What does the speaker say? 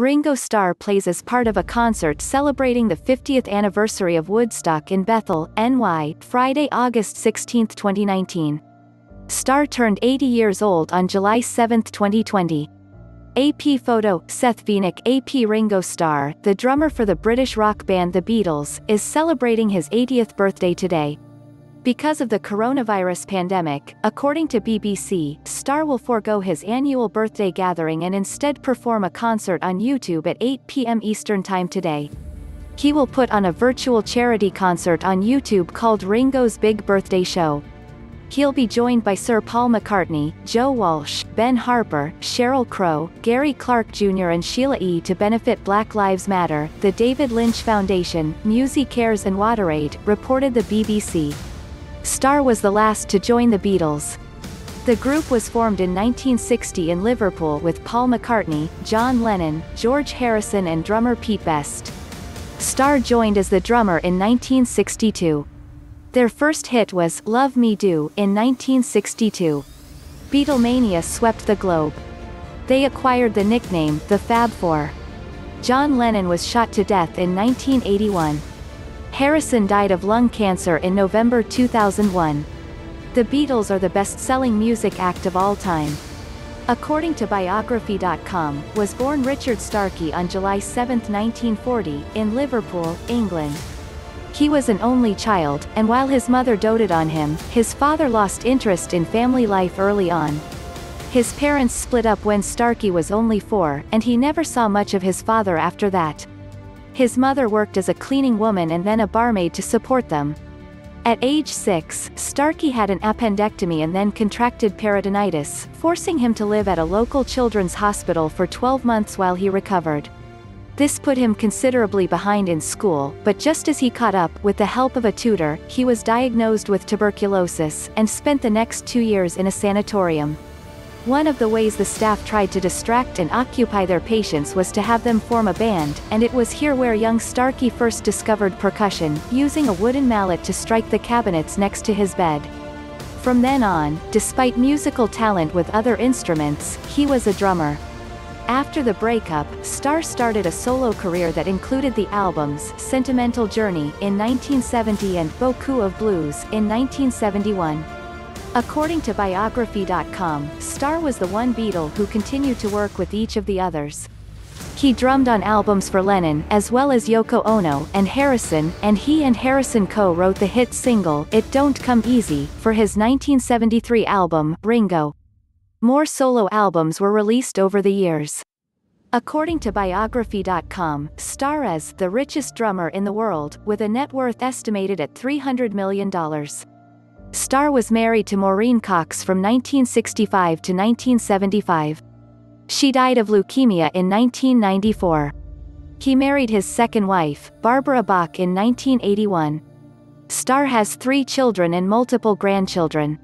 Ringo Starr plays as part of a concert celebrating the 50th anniversary of Woodstock in Bethel, NY, Friday, August 16, 2019. Starr turned 80 years old on July 7, 2020. AP photo, Seth Wenig. APRingo Starr, the drummer for the British rock band The Beatles, is celebrating his 80th birthday today. Because of the coronavirus pandemic, according to BBC, Starr will forego his annual birthday gathering and instead perform a concert on YouTube at 8 p.m. Eastern Time today. He will put on a virtual charity concert on YouTube called Ringo's Big Birthday Show. He'll be joined by Sir Paul McCartney, Joe Walsh, Ben Harper, Sheryl Crow, Gary Clark Jr. and Sheila E. to benefit Black Lives Matter, the David Lynch Foundation, MusiCares and WaterAid, reported the BBC. Starr was the last to join the Beatles. The group was formed in 1960 in Liverpool with Paul McCartney, John Lennon, George Harrison and drummer Pete Best. Starr joined as the drummer in 1962. Their first hit was Love Me Do in 1962. Beatlemania swept the globe. They acquired the nickname the Fab Four. John Lennon was shot to death in 1981. Harrison died of lung cancer in November 2001. The Beatles are the best-selling music act of all time. According to biography.com, was born Richard Starkey on July 7, 1940, in Liverpool, England. He was an only child, and while his mother doted on him, his father lost interest in family life early on. His parents split up when Starkey was only 4, and he never saw much of his father after that. His mother worked as a cleaning woman and then a barmaid to support them. At age 6, Starkey had an appendectomy and then contracted peritonitis, forcing him to live at a local children's hospital for 12 months while he recovered. This put him considerably behind in school, but just as he caught up, with the help of a tutor, he was diagnosed with tuberculosis, and spent the next 2 years in a sanatorium. One of the ways the staff tried to distract and occupy their patients was to have them form a band, and it was here where young Starkey first discovered percussion, using a wooden mallet to strike the cabinets next to his bed. From then on, despite musical talent with other instruments, he was a drummer. After the breakup, Starr started a solo career that included the albums Sentimental Journey in 1970 and Beaucoup of Blues in 1971. According to biography.com, Starr was the one Beatle who continued to work with each of the others. He drummed on albums for Lennon, as well as Yoko Ono, and Harrison, and he and Harrison co-wrote the hit single, It Don't Come Easy, for his 1973 album, Ringo. More solo albums were released over the years. According to biography.com, Starr is the richest drummer in the world, with a net worth estimated at $300 million. Starr was married to Maureen Cox from 1965 to 1975. She died of leukemia in 1994. He married his second wife, Barbara Bach, in 1981. Starr has 3 children and multiple grandchildren.